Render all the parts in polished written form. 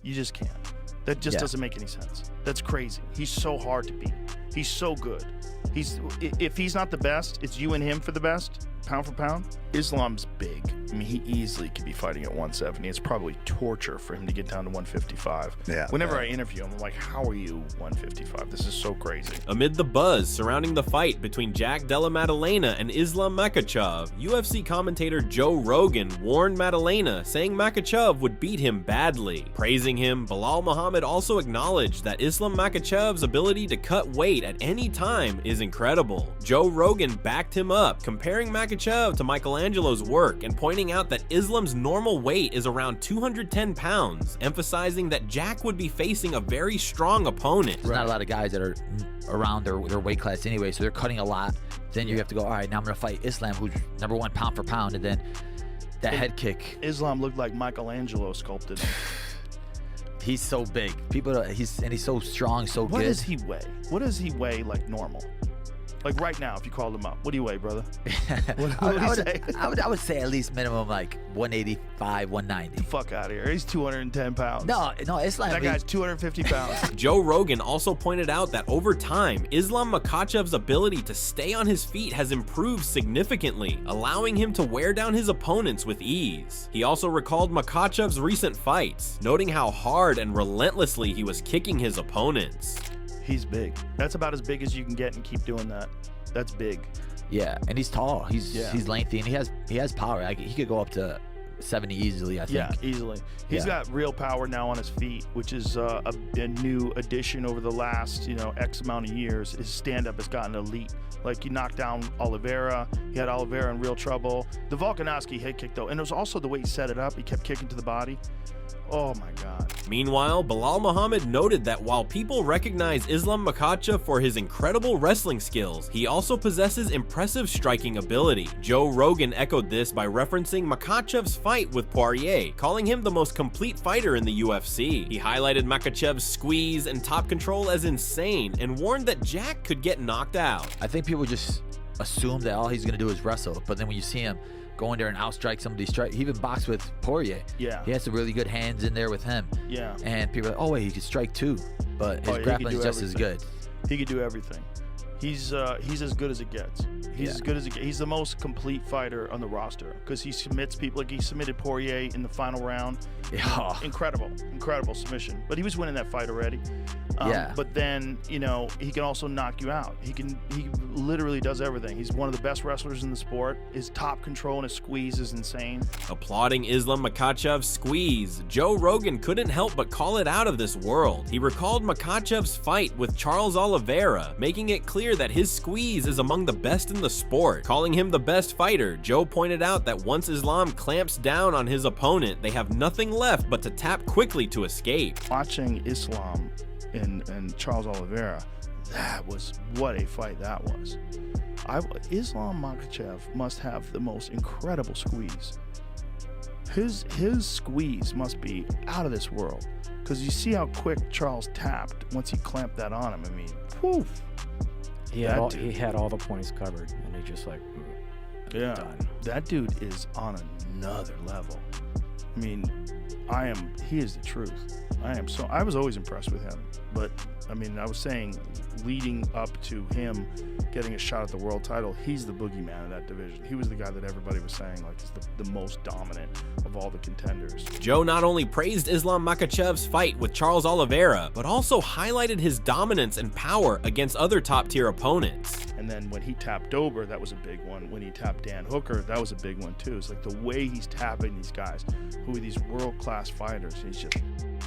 You just can't. That just doesn't make any sense. That's crazy. He's so hard to beat. He's so good. If he's not the best, it's you and him for the best, pound for pound. Islam's big. I mean, he easily could be fighting at 170. It's probably torture for him to get down to 155. Yeah. Whenever I interview him, I'm like, how are you 155? This is so crazy. Amid the buzz surrounding the fight between Della Maddalena and Islam Makhachev, UFC commentator Joe Rogan warned Maddalena, saying Makachev would beat him badly. Praising him, Belal Muhammad also acknowledged that Islam Makhachev's ability to cut weight at any time is incredible. Joe Rogan backed him up, comparing Makachev to Michelangelo's work and pointing out that Islam's normal weight is around 210 pounds, emphasizing that Jack would be facing a very strong opponent. There's not a lot of guys that are around their weight class anyway, so they're cutting a lot. Then you have to go, all right, now I'm going to fight Islam, who's #1 pound for pound, and then that head kick. Islam looked like Michelangelo sculpted him. He's so big. He's so strong, so What good. does he weigh? What does he weigh like normal? Like right now, if you called him up, what do you weigh, brother? I would say at least minimum like 185, 190. Fuck out of here. He's 210 pounds. No, Islam. That guy's 250 pounds. Joe Rogan also pointed out that over time, Islam Makhachev's ability to stay on his feet has improved significantly, allowing him to wear down his opponents with ease. He also recalled Makhachev's recent fights, noting how hard and relentlessly he was kicking his opponents. He's big. That's about as big as you can get and keep doing that. That's big. Yeah, and he's tall. He's lengthy, and he has power. He could go up to 70 easily, I think. Yeah, easily. He's got real power now on his feet, which is a new addition over the last, X amount of years. His stand-up has gotten elite. Like, he knocked down Oliveira. He had Oliveira in real trouble. The Volkanovski head kick, though, and it was also the way he set it up. He kept kicking to the body. Oh my God. Meanwhile, Belal Muhammad noted that while people recognize Islam Makhachev for his incredible wrestling skills, he also possesses impressive striking ability. Joe Rogan echoed this by referencing Makhachev's fight with Poirier, calling him the most complete fighter in the UFC. He highlighted Makachev's squeeze and top control as insane and warned that Jack could get knocked out. I think people just assume that all he's going to do is wrestle, but then when you see him go in there and outstrike somebody, he even boxed with Poirier. Yeah. He has some really good hands in there with him. Yeah. And people are like, oh wait, he could strike too. But his grappling is just as good. He could do everything. He's as good as it gets. He's as good as it gets. He's the most complete fighter on the roster because he submits people. Like he submitted Poirier in the final round. Yeah. Incredible submission. But he was winning that fight already. Yeah. But then, he can also knock you out. He literally does everything. He's one of the best wrestlers in the sport. His top control and his squeeze is insane. Applauding Islam Makhachev's squeeze, Joe Rogan couldn't help but call it out of this world. He recalled Makhachev's fight with Charles Oliveira, making it clear that his squeeze is among the best in the sport. Calling him the best fighter, Joe pointed out that once Islam clamps down on his opponent, they have nothing left but to tap quickly to escape. Watching Islam and Charles Oliveira, what a fight that was. Islam Makhachev must have the most incredible squeeze. His squeeze must be out of this world because you see how quick Charles tapped once he clamped that on him. I mean, whew. He had all the points covered, and he just like, done. That dude is on another level. I mean, he is the truth. I was always impressed with him, but I mean, I was saying leading up to him getting a shot at the world title, he's the boogeyman of that division. He was the guy that everybody was saying like is the most dominant of all the contenders. Joe not only praised Islam Makhachev's fight with Charles Oliveira, but also highlighted his dominance and power against other top-tier opponents. And then when he tapped Dober, that was a big one. When he tapped Dan Hooker, that was a big one too. It's like the way he's tapping these guys, who are these world-class fighters. He's just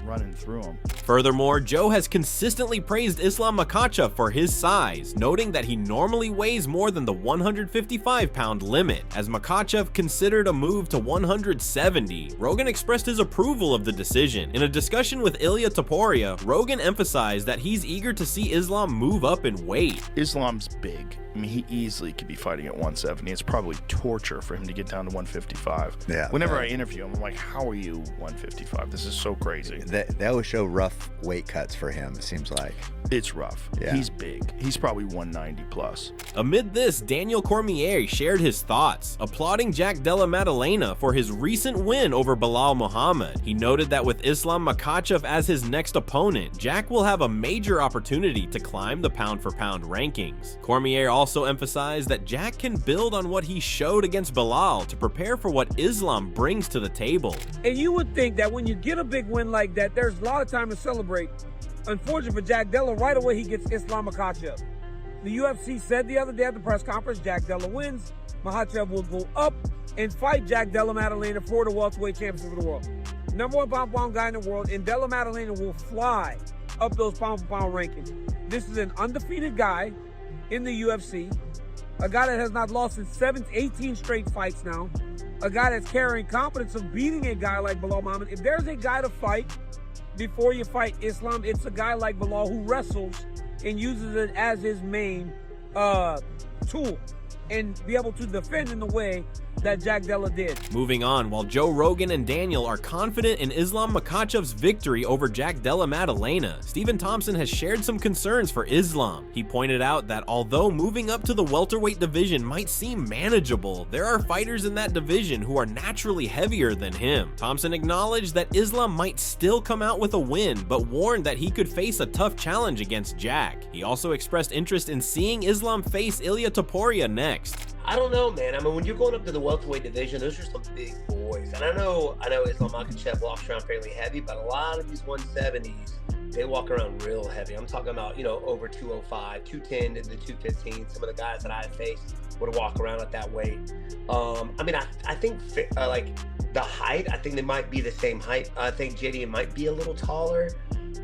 running through them. Furthermore, Joe has consistently praised Islam Makhachev for his size, noting that he normally weighs more than the 155-pound limit. As Makhachev considered a move to 170, Rogan expressed his approval of the decision. In a discussion with Ilia Topuria, Rogan emphasized that he's eager to see Islam move up in weight. Islam's big. I mean, he easily could be fighting at 170. It's probably torture for him to get down to 155. Yeah. Whenever I interview him, I'm like, how are you 155? This is so crazy. they always show rough weight cuts for him, it seems like. It's rough. Yeah. He's big. He's probably 190 plus. Amid this, Daniel Cormier shared his thoughts, applauding Jack Della Maddalena for his recent win over Belal Muhammad. He noted that with Islam Makhachev as his next opponent, Jack will have a major opportunity to climb the pound-for-pound rankings. Cormier also emphasized that Jack can build on what he showed against Belal to prepare for what Islam brings to the table. And you would think that when you get a big win like that, there's a lot of time to celebrate. Unfortunately for Jack Della, right away he gets Islam Makhachev. The UFC said the other day at the press conference, Jack Della wins, Makhachev will go up and fight Jack Della Maddalena for the welterweight championship of the world. #1 pound-for-pound guy in the world, and Della Maddalena will fly up those pound-for-pound rankings. This is an undefeated guy in the UFC, a guy that has not lost in 18 straight fights now, a guy that's carrying confidence of beating a guy like Belal Muhammad. If there's a guy to fight before you fight Islam, it's a guy like Belal who wrestles and uses it as his main tool and be able to defend in the way that Jack Della did. Moving on, while Joe Rogan and Daniel are confident in Islam Makhachev's victory over Jack Della Maddalena, Stephen Thompson has shared some concerns for Islam. He pointed out that although moving up to the welterweight division might seem manageable, there are fighters in that division who are naturally heavier than him. Thompson acknowledged that Islam might still come out with a win, but warned that he could face a tough challenge against Jack. He also expressed interest in seeing Islam face Ilia Topuria next. I don't know, man. I mean, when you're going up to the welterweight division, those are some big boys. And I know Islam Makhachev walks around fairly heavy, but a lot of these 170s, they walk around real heavy. I'm talking about, over 205, 210 to the 215. Some of the guys that I faced would walk around at that weight. I think the height, I think they might be the same height. I think JD might be a little taller,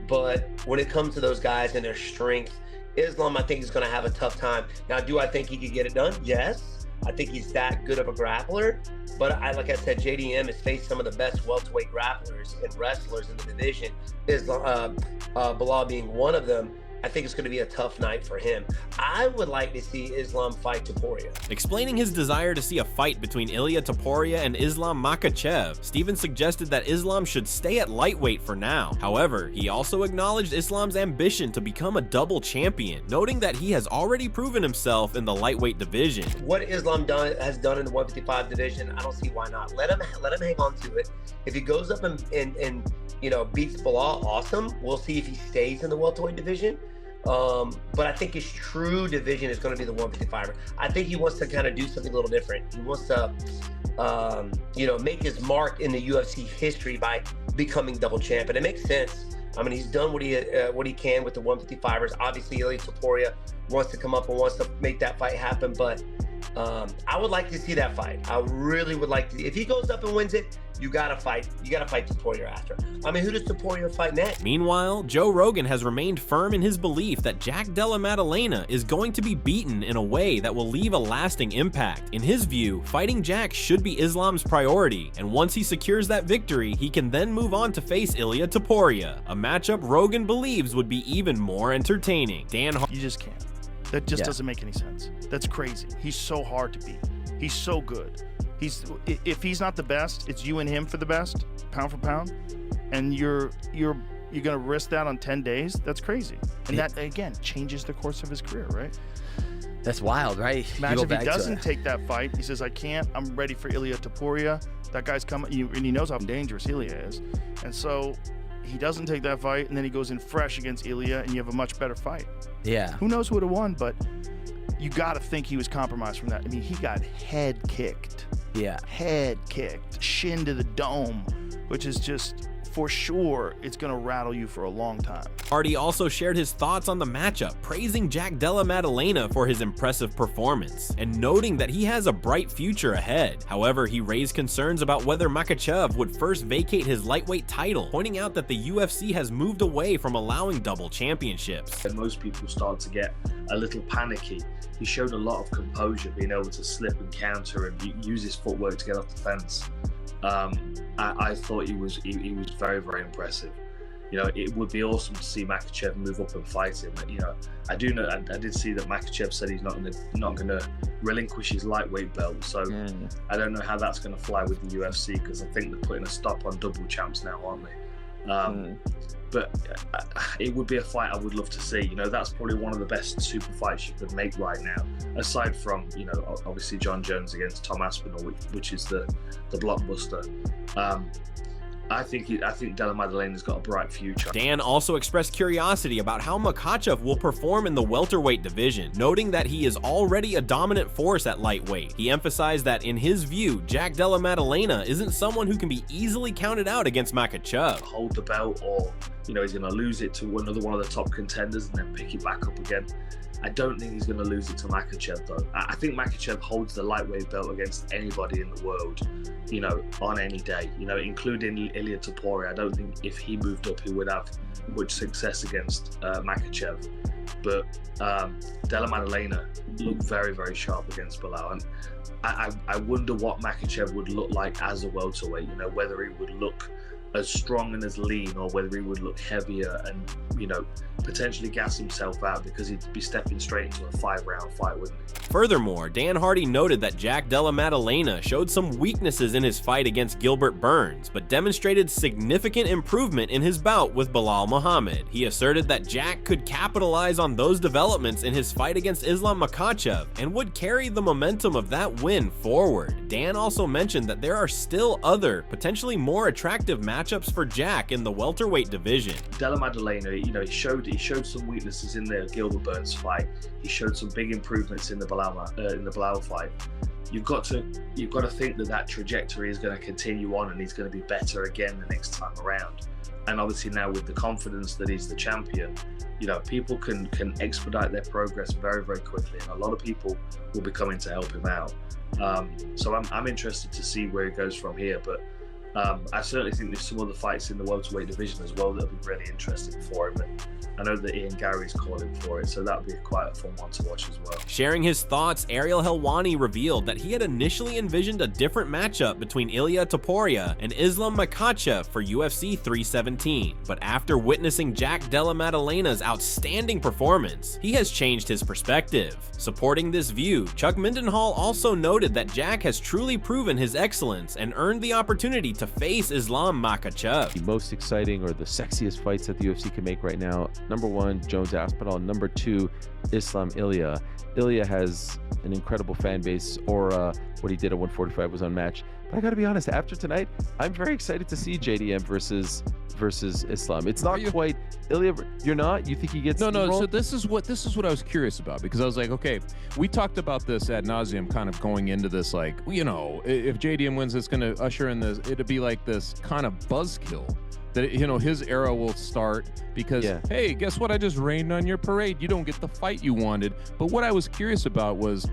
but when it comes to those guys and their strength, Islam, I think, is going to have a tough time. Now, do I think he could get it done? Yes. I think he's that good of a grappler. But like I said, JDM has faced some of the best welterweight grapplers and wrestlers in the division. Islam, Belal being one of them. I think it's going to be a tough night for him. I would like to see Islam fight Topuria. Explaining his desire to see a fight between Ilia Topuria and Islam Makhachev, Stephen suggested that Islam should stay at lightweight for now. However, he also acknowledged Islam's ambition to become a double champion, noting that he has already proven himself in the lightweight division. What Islam has done in the 155 division, I don't see why not. Let him hang on to it. If he goes up and beats Belal, awesome. We'll see if he stays in the welterweight division. But I think his true division is going to be the 155er. I think he wants to kind of do something a little different. He wants to, make his mark in the UFC history by becoming double champ. And it makes sense. I mean, he's done what he can with the 155ers. Obviously, Ilia Topuria wants to come up and wants to make that fight happen. But I would like to see that fight. I really would like to. If he goes up and wins it, you gotta fight Topuria after. I mean, who does Topuria fight next? Meanwhile, Joe Rogan has remained firm in his belief that Jack Della Maddalena is going to be beaten in a way that will leave a lasting impact. In his view, fighting Jack should be Islam's priority, and once he secures that victory, he can then move on to face Ilia Topuria, a matchup Rogan believes would be even more entertaining. You just can't. That just doesn't make any sense. That's crazy. He's so hard to beat. He's so good. If he's not the best, it's you and him for the best, pound for pound, and you're gonna risk that on 10 days. That's crazy, and that again changes the course of his career, right? That's wild, right? Imagine if he doesn't take that fight. He says, "I can't. I'm ready for Ilia Topuria." That guy's coming, and he knows how dangerous Ilia is, and so he doesn't take that fight, and then he goes in fresh against Ilia, and you have a much better fight. Yeah. Who knows who would have won, but you got to think he was compromised from that. I mean, he got head kicked. Yeah. Head kicked, shin to the dome, which is just, for sure, it's going to rattle you for a long time. Hardy also shared his thoughts on the matchup, praising Jack Della Maddalena for his impressive performance, and noting that he has a bright future ahead. However, he raised concerns about whether Makachev would first vacate his lightweight title, pointing out that the UFC has moved away from allowing double championships. And most people start to get a little panicky. He showed a lot of composure, being able to slip and counter and use his footwork to get off the fence. I thought he was very, very impressive. It would be awesome to see Makachev move up and fight him. I did see that Makachev said he's not going to relinquish his lightweight belt. So I don't know how that's going to fly with the UFC, because I think they're putting a stop on double champs now, aren't they? But it would be a fight I would love to see. You know, that's probably one of the best super fights you could make right now, aside from, you know, obviously John Jones against Tom Aspinall, which is the blockbuster. I think Della Maddalena's got a bright future. Dan also expressed curiosity about how Makachev will perform in the welterweight division, noting that he is already a dominant force at lightweight. He emphasized that in his view, Jack Della Maddalena isn't someone who can be easily counted out against Makhachev. Hold the belt, or, you know, he's going to lose it to another one of the top contenders and then pick it back up again. I don't think he's going to lose it to Makachev, though. I think Makachev holds the lightweight belt against anybody in the world, you know, on any day, you know, including Ilia Topuria. I don't think if he moved up, he would have much success against Makachev. But Della Maddalena looked very, very sharp against Belal. And I wonder what Makachev would look like as a welterweight, you know, whether he would look as strong and as lean, or whether he would look heavier and, you know, potentially gas himself out, because he'd be stepping straight into a 5-round fight, wouldn't he? Furthermore, Dan Hardy noted that Jack Della Maddalena showed some weaknesses in his fight against Gilbert Burns, but demonstrated significant improvement in his bout with Belal Muhammad. He asserted that Jack could capitalize on those developments in his fight against Islam Makhachev and would carry the momentum of that win forward. Dan also mentioned that there are still other, potentially more attractive matchups for Jack in the welterweight division. Della Maddalena, you know, he showed some weaknesses in the Gilbert Burns fight. He showed some big improvements in the Belal fight. You've got to think that trajectory is going to continue on, and he's going to be better again the next time around. And obviously now with the confidence that he's the champion, you know, people can expedite their progress very, very quickly, and a lot of people will be coming to help him out. So I'm interested to see where he goes from here. But I certainly think there's some other fights in the welterweight division as well that'll be really interesting for him. And I know that Ian Gary's calling for it, so that'll be quite a fun one to watch as well. Sharing his thoughts, Ariel Helwani revealed that he had initially envisioned a different matchup between Ilia Topuria and Islam Makachev for UFC 317. But after witnessing Jack Della Maddalena's outstanding performance, he has changed his perspective. Supporting this view, Chuck Mindenhall also noted that Jack has truly proven his excellence and earned the opportunity to face Islam Makachev. The most exciting or the sexiest fights that the UFC can make right now: number 1, Jones Aspinall; number 2, Islam Ilia. Ilia has an incredible fan base. Aura, what he did at 145 was unmatched. But I gotta be honest, after tonight, I'm very excited to see JDM versus Islam. It's not quite Ilia. You're not? You think he gets No. So this is what I was curious about, because I was like, okay, we talked about this ad nauseum, kind of going into this, like, you know, if JDM wins, it's going to usher in this. It'll be like this kind of buzzkill that, you know, his era will start because, hey, guess what? I just rained on your parade. You don't get the fight you wanted. But what I was curious about was,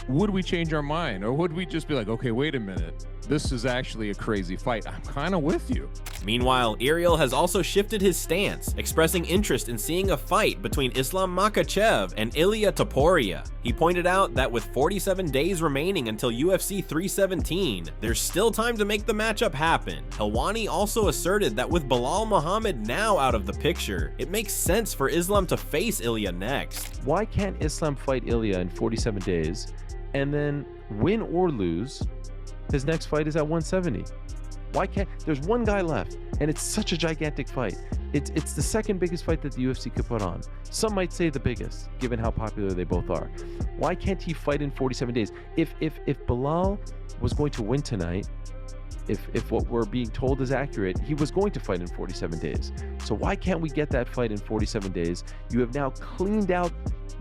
would we change our mind, or would we just be like, okay, wait a minute, this is actually a crazy fight? I'm kind of with you. Meanwhile, Ariel has also shifted his stance, expressing interest in seeing a fight between Islam Makachev and Ilia Topuria. He pointed out that with 47 days remaining until UFC 317, there's still time to make the matchup happen. Helwani also asserted that with Belal Muhammad now out of the picture, it makes sense for Islam to face Ilia next. Why can't Islam fight Ilia in 47 days and then win or lose? His next fight is at 170. Why can't? There's one guy left, and it's such a gigantic fight. It's the second biggest fight that the UFC could put on. Some might say the biggest, given how popular they both are. Why can't he fight in 47 days? If Belal was going to win tonight, if what we're being told is accurate, he was going to fight in 47 days. So why can't we get that fight in 47 days? You have now cleaned out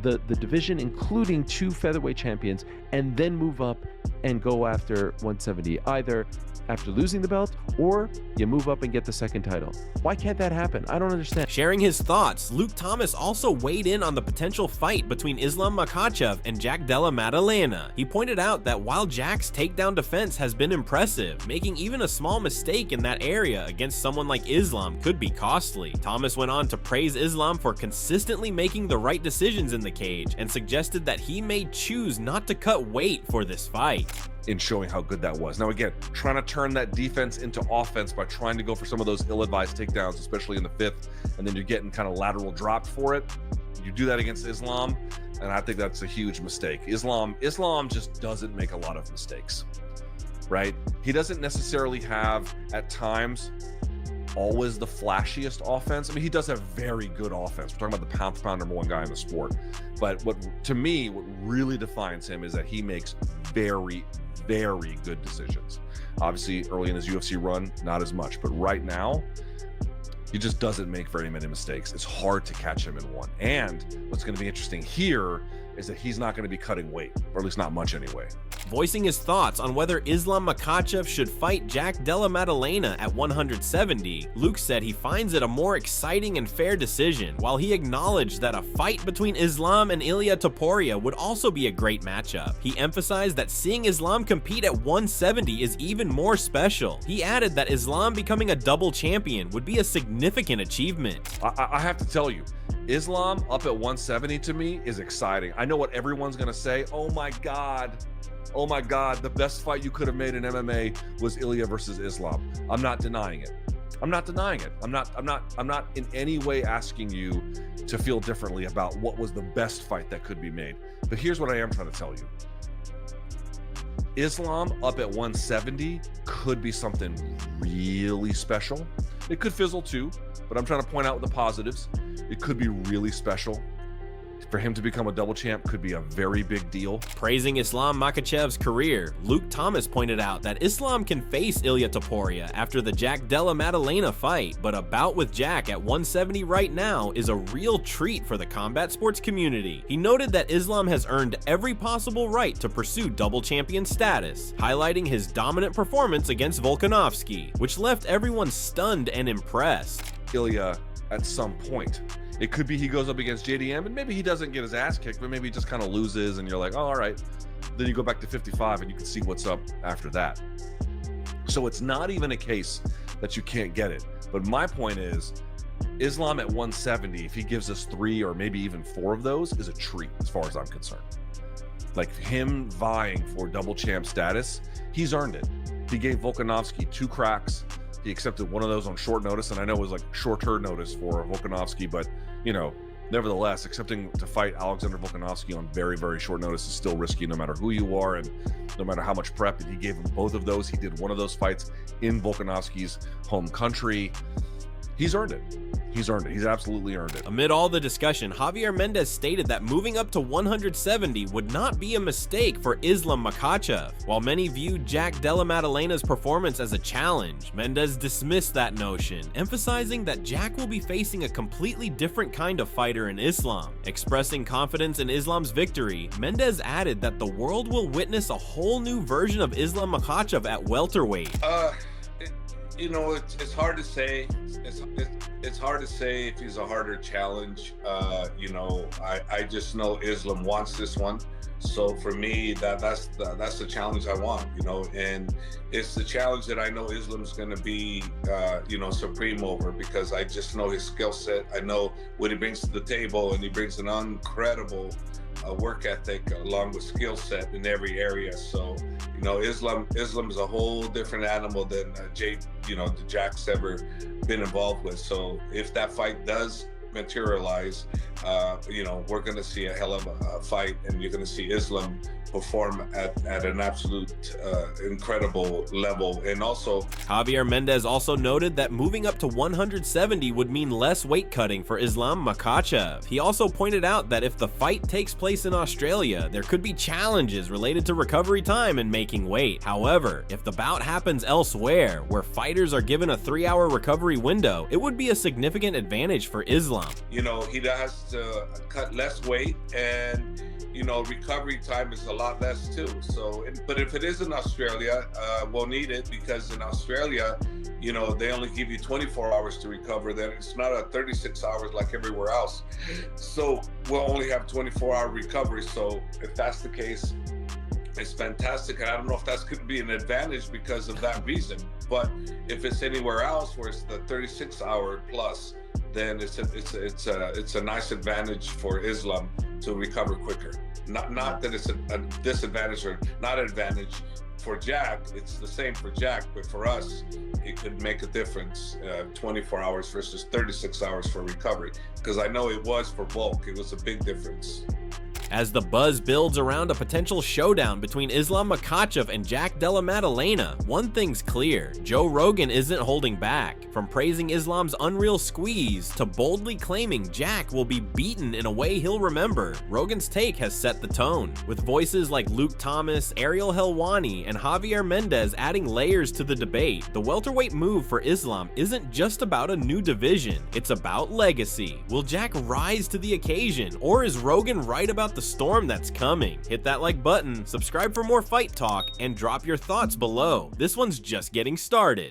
the division, including 2 featherweight champions, and then move up and go after 170, either after losing the belt or you move up and get the second title. Why can't that happen? I don't understand. Sharing his thoughts, Luke Thomas also weighed in on the potential fight between Islam Makhachev and Jack Della Maddalena. He pointed out that while Jack's takedown defense has been impressive, making even a small mistake in that area against someone like Islam could be costly. Thomas went on to praise Islam for consistently making the right decisions in the cage and suggested that he may choose not to cut weight for this fight. In showing how good that was. Now again, trying to turn that defense into offense by trying to go for some of those ill-advised takedowns, especially in the 5th, and then you're getting kind of lateral dropped for it. You do that against Islam, and I think that's a huge mistake. Islam just doesn't make a lot of mistakes, right? He doesn't necessarily have, at times, always the flashiest offense. I mean, he does have very good offense. We're talking about the pound-for-pound #1 guy in the sport. But what really defines him is that he makes very, very good decisions. Obviously, early in his UFC run, not as much. But right now, he just doesn't make very many mistakes. It's hard to catch him in one. And what's going to be interesting here is that he's not going to be cutting weight, or at least not much anyway. Voicing his thoughts on whether Islam Makhachev should fight Jack Della Maddalena at 170, Luke said he finds it a more exciting and fair decision, while he acknowledged that a fight between Islam and Ilia Topuria would also be a great matchup. He emphasized that seeing Islam compete at 170 is even more special. He added that Islam becoming a double champion would be a significant achievement. I have to tell you, Islam up at 170 to me is exciting. I know what everyone's going to say. Oh my God, the best fight you could have made in MMA was Ilia versus Islam. I'm not denying it. I'm not in any way asking you to feel differently about what was the best fight that could be made. But here's what I am trying to tell you. Islam up at 170 could be something really special. It could fizzle too, but I'm trying to point out the positives. It could be really special. For him to become a double champ could be a very big deal. Praising Islam Makhachev's career, Luke Thomas pointed out that Islam can face Ilia Topuria after the Jack Della Maddalena fight, but a bout with Jack at 170 right now is a real treat for the combat sports community. He noted that Islam has earned every possible right to pursue double champion status, highlighting his dominant performance against Volkanovski, which left everyone stunned and impressed. Ilia, at some point, it could be he goes up against JDM and maybe he doesn't get his ass kicked, but maybe he just kind of loses and you're like, oh, all right. Then you go back to 55 and you can see what's up after that. So it's not even a case that you can't get it. But my point is, Islam at 170, if he gives us 3 or maybe even 4 of those, is a treat as far as I'm concerned. Like him vying for double champ status, he's earned it. He gave Volkanovski 2 cracks. He accepted one of those on short notice, and I know it was like shorter notice for Volkanovski, but nevertheless, accepting to fight Alexander Volkanovski on very, very short notice is still risky no matter who you are and no matter how much prep. And he gave him both of those. He did one of those fights in Volkanovski's home country. He's earned it. He's earned it. He's absolutely earned it. Amid all the discussion, Javier Mendez stated that moving up to 170 would not be a mistake for Islam Makhachev. While many viewed Jack Della Maddalena's performance as a challenge, Mendez dismissed that notion, emphasizing that Jack will be facing a completely different kind of fighter in Islam. Expressing confidence in Islam's victory, Mendez added that the world will witness a whole new version of Islam Makhachev at welterweight. It's hard to say. It's hard to say if he's a harder challenge. I just know Islam wants this one. So for me, that's the challenge I want, and it's the challenge that I know Islam's going to be, supreme over, because I just know his skill set. I know what he brings to the table, and he brings an incredible work ethic along with skill set in every area. So, Islam's a whole different animal than Jack's ever been involved with. So if that fight does materialize, we're going to see a hell of a fight, and you're going to see Islam perform at an absolute incredible level. And also, Javier Mendez also noted that moving up to 170 would mean less weight cutting for Islam Makhachev. He also pointed out that if the fight takes place in Australia, there could be challenges related to recovery time and making weight. However, if the bout happens elsewhere, where fighters are given a 3-hour recovery window, it would be a significant advantage for Islam. He has to cut less weight, and recovery time is a lot less too. So, but if it is in Australia, we'll need it, because in Australia, they only give you 24 hours to recover. Then it's not a 36 hours like everywhere else. So we'll only have 24-hour recovery. So if that's the case, it's fantastic. And I don't know if that's going to be an advantage because of that reason. But if it's anywhere else where it's the 36-hour plus, then it's a nice advantage for Islam to recover quicker. Not that it's a disadvantage or not an advantage for Jack. It's the same for Jack, but for us, it could make a difference. 24 hours versus 36 hours for recovery, because I know it was for Volk. It was a big difference. As the buzz builds around a potential showdown between Islam Makhachev and Jack Della Maddalena, one thing's clear: Joe Rogan isn't holding back. From praising Islam's unreal squeeze to boldly claiming Jack will be beaten in a way he'll remember, Rogan's take has set the tone, with voices like Luke Thomas, Ariel Helwani, and Javier Mendez adding layers to the debate. The welterweight move for Islam isn't just about a new division, it's about legacy. Will Jack rise to the occasion, or is Rogan right about the storm that's coming? Hit that like button, subscribe for more fight talk, and drop your thoughts below. This one's just getting started.